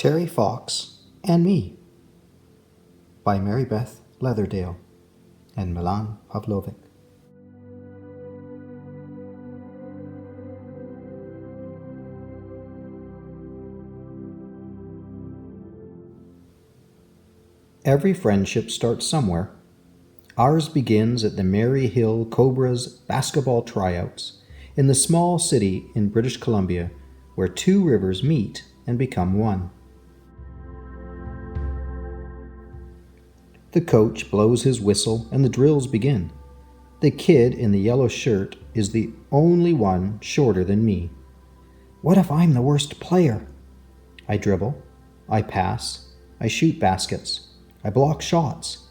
Terry Fox and Me by Mary Beth Leatherdale and Milan Pavlovic. Every friendship starts somewhere. Ours begins at the Mary Hill Cobras basketball tryouts in the small city in British Columbia where two rivers meet and become one. The coach blows his whistle and the drills begin. The kid in the yellow shirt is the only one shorter than me. What if I'm the worst player? I dribble, I pass, I shoot baskets, I block shots,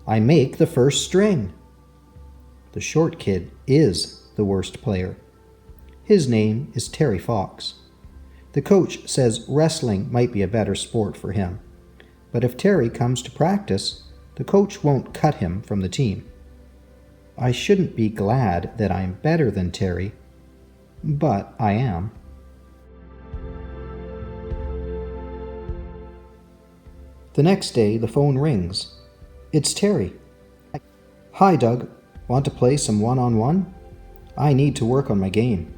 I make the first string. The short kid is the worst player. His name is Terry Fox. The coach says wrestling might be a better sport for him, but if Terry comes to practice, the coach won't cut him from the team. I shouldn't be glad that I'm better than Terry, but I am. The next day, the phone rings. It's Terry. Hi, Doug. Want to play some one-on-one? I need to work on my game.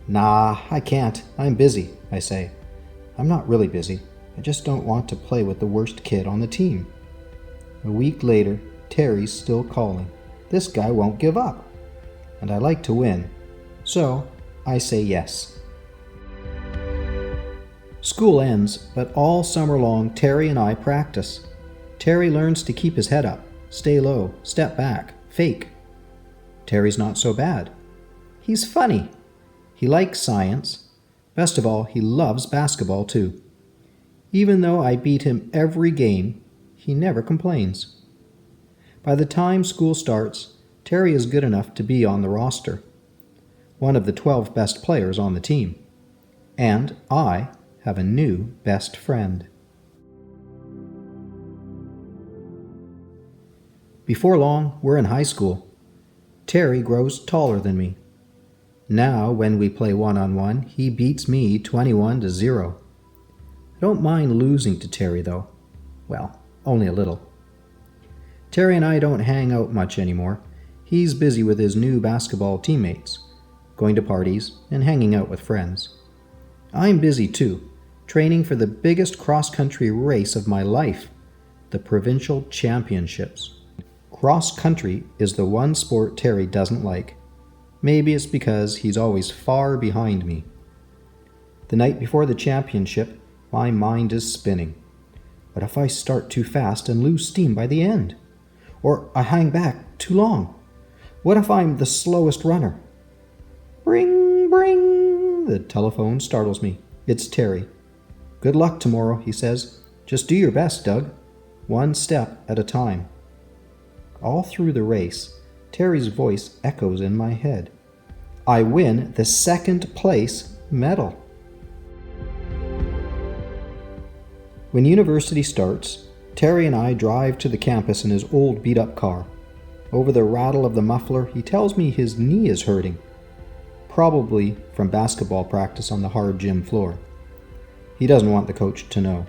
Nah, I can't. I'm busy, I say. I'm not really busy. I just don't want to play with the worst kid on the team. A week later, Terry's still calling. This guy won't give up. And I like to win. So, I say yes. School ends, but all summer long, Terry and I practice. Terry learns to keep his head up, stay low, step back, fake. Terry's not so bad. He's funny. He likes science. Best of all, he loves basketball too. Even though I beat him every game, he never complains. By the time school starts, Terry is good enough to be on the roster, one of the 12 best players on the team. And I have a new best friend. Before long, we're in high school. Terry grows taller than me. Now, when we play one-on-one, he beats me 21-0. I don't mind losing to Terry, though. Well, only a little. Terry and I don't hang out much anymore. He's busy with his new basketball teammates, going to parties and hanging out with friends. I'm busy too, training for the biggest cross-country race of my life, the Provincial Championships. Cross-country is the one sport Terry doesn't like. Maybe it's because he's always far behind me. The night before the championship, my mind is spinning. What if I start too fast and lose steam by the end? Or I hang back too long? What if I'm the slowest runner? Bring, bring! The telephone startles me. It's Terry. Good luck tomorrow, he says. Just do your best, Doug. One step at a time. All through the race, Terry's voice echoes in my head. I win the second place medal. When university starts, Terry and I drive to the campus in his old beat-up car. Over the rattle of the muffler, he tells me his knee is hurting, probably from basketball practice on the hard gym floor. He doesn't want the coach to know.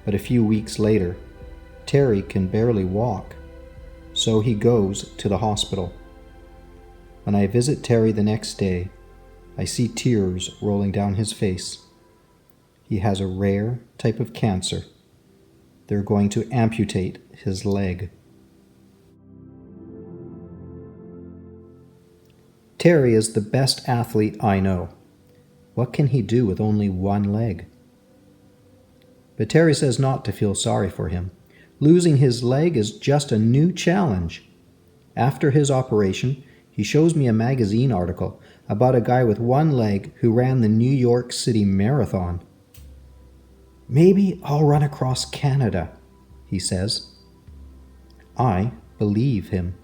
But a few weeks later, Terry can barely walk, so he goes to the hospital. When I visit Terry the next day, I see tears rolling down his face. He has a rare type of cancer. They're going to amputate his leg. Terry is the best athlete I know. What can he do with only one leg? But Terry says not to feel sorry for him. Losing his leg is just a new challenge. After his operation, he shows me a magazine article about a guy with one leg who ran the New York City Marathon. Maybe I'll run across Canada, he says. I believe him.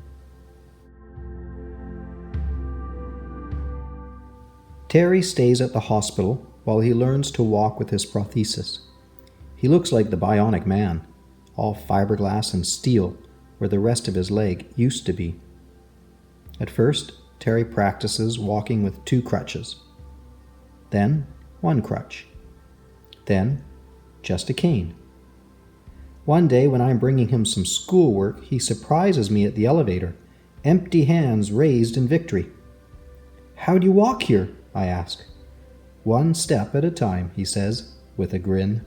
Terry stays at the hospital while he learns to walk with his prosthesis. He looks like the Bionic Man, all fiberglass and steel where the rest of his leg used to be. At first, Terry practices walking with 2 crutches, then 1 crutch, Then, just a cane. One day when I'm bringing him some schoolwork, he surprises me at the elevator, empty hands raised in victory. "How do you walk here?" I ask. "One step at a time," he says, with a grin.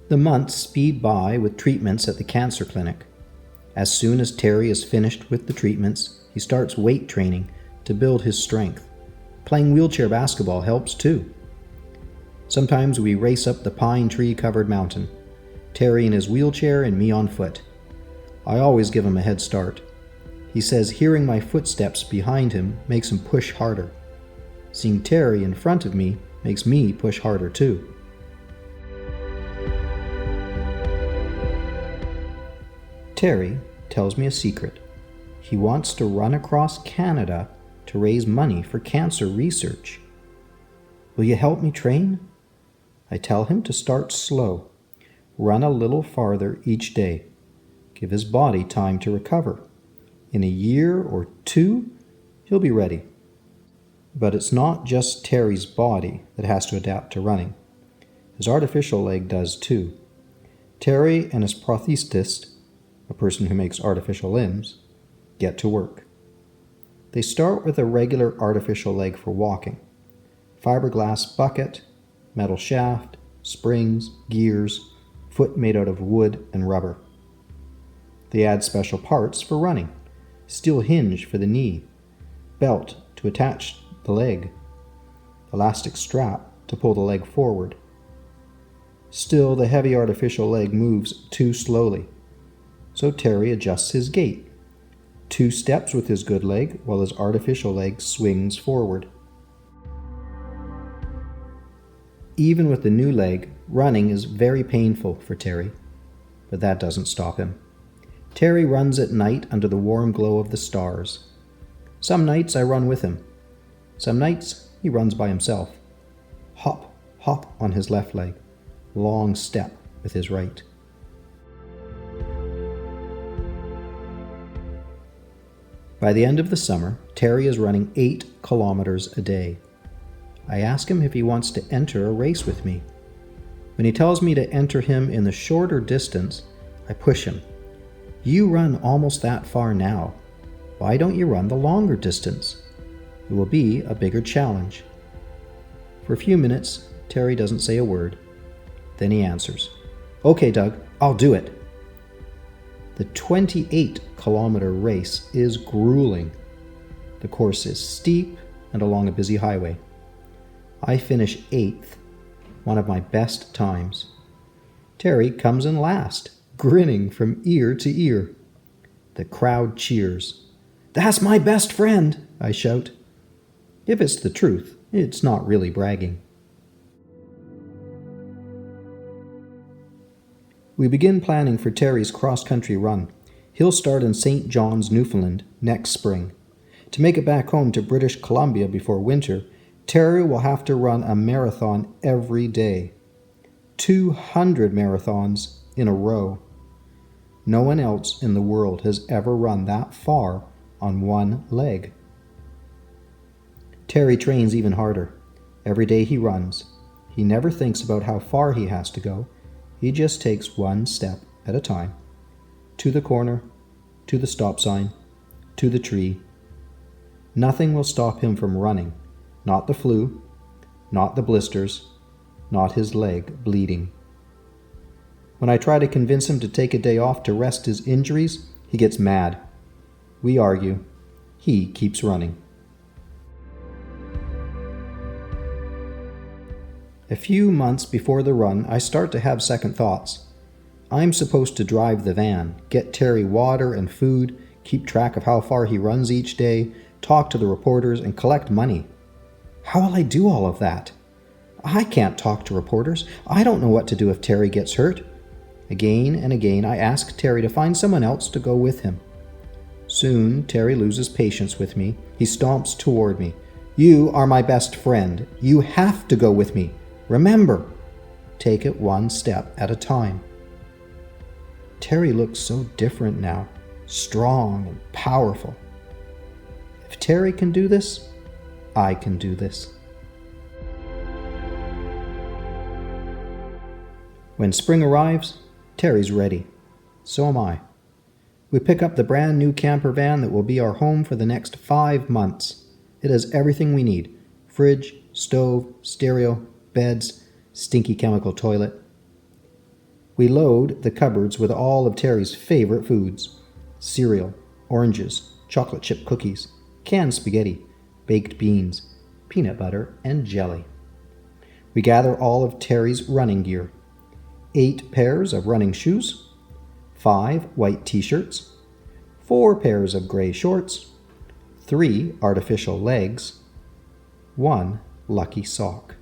The months speed by with treatments at the cancer clinic. As soon as Terry is finished with the treatments, he starts weight training to build his strength. Playing wheelchair basketball helps too. Sometimes we race up the pine tree-covered mountain, Terry in his wheelchair and me on foot. I always give him a head start. He says hearing my footsteps behind him makes him push harder. Seeing Terry in front of me makes me push harder too. Terry tells me a secret. He wants to run across Canada to raise money for cancer research. Will you help me train? I tell him to start slow, run a little farther each day, give his body time to recover. In a year or two, he'll be ready. But it's not just Terry's body that has to adapt to running. His artificial leg does too. Terry and his prosthesis, a person who makes artificial limbs, get to work. They start with a regular artificial leg for walking. Fiberglass bucket, metal shaft, springs, gears, foot made out of wood and rubber. They add special parts for running. Steel hinge for the knee, belt to attach the leg, elastic strap to pull the leg forward. Still, the heavy artificial leg moves too slowly, so Terry adjusts his gait. 2 steps with his good leg while his artificial leg swings forward. Even with the new leg, running is very painful for Terry, but that doesn't stop him. Terry runs at night under the warm glow of the stars. Some nights I run with him. Some nights he runs by himself. Hop, hop on his left leg. Long step with his right. By the end of the summer, Terry is running 8 kilometers a day. I ask him if he wants to enter a race with me. When he tells me to enter him in the shorter distance, I push him. You run almost that far now. Why don't you run the longer distance? It will be a bigger challenge. For a few minutes, Terry doesn't say a word. Then he answers, "Okay, Doug, I'll do it." The 28-kilometer race is grueling. The course is steep and along a busy highway. I finish 8th, one of my best times. Terry comes in last, grinning from ear to ear. The crowd cheers. "That's my best friend," I shout. If it's the truth, it's not really bragging. We begin planning for Terry's cross-country run. He'll start in St. John's, Newfoundland, next spring. To make it back home to British Columbia before winter, Terry will have to run a marathon every day. 200 marathons in a row. No one else in the world has ever run that far on one leg. Terry trains even harder. Every day he runs. He never thinks about how far he has to go. He just takes one step at a time. To the corner, to the stop sign, to the tree. Nothing will stop him from running. Not the flu, not the blisters, not his leg bleeding. When I try to convince him to take a day off to rest his injuries, he gets mad. We argue. He keeps running. A few months before the run, I start to have second thoughts. I'm supposed to drive the van, get Terry water and food, keep track of how far he runs each day, talk to the reporters, and collect money. How will I do all of that? I can't talk to reporters. I don't know what to do if Terry gets hurt. Again and again, I ask Terry to find someone else to go with him. Soon, Terry loses patience with me. He stomps toward me. "You are my best friend. You have to go with me. Remember, take it one step at a time." Terry looks so different now, strong and powerful. If Terry can do this, I can do this. When spring arrives, Terry's ready. So am I. We pick up the brand new camper van that will be our home for the next 5 months. It has everything we need: fridge, stove, stereo, beds, stinky chemical toilet. We load the cupboards with all of Terry's favorite foods: cereal, oranges, chocolate chip cookies, canned spaghetti, baked beans, peanut butter, and jelly. We gather all of Terry's running gear: 8 pairs of running shoes, 5 white t-shirts, 4 pairs of gray shorts, 3 artificial legs, 1 lucky sock.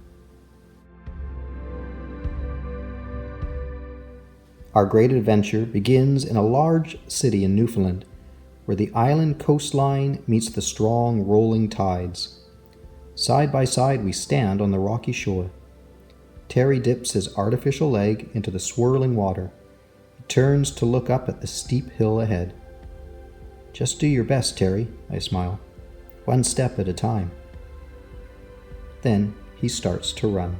Our great adventure begins in a large city in Newfoundland, where the island coastline meets the strong rolling tides. Side by side we stand on the rocky shore. Terry dips his artificial leg into the swirling water. He turns to look up at the steep hill ahead. "Just do your best, Terry," I smile. "One step at a time." Then he starts to run.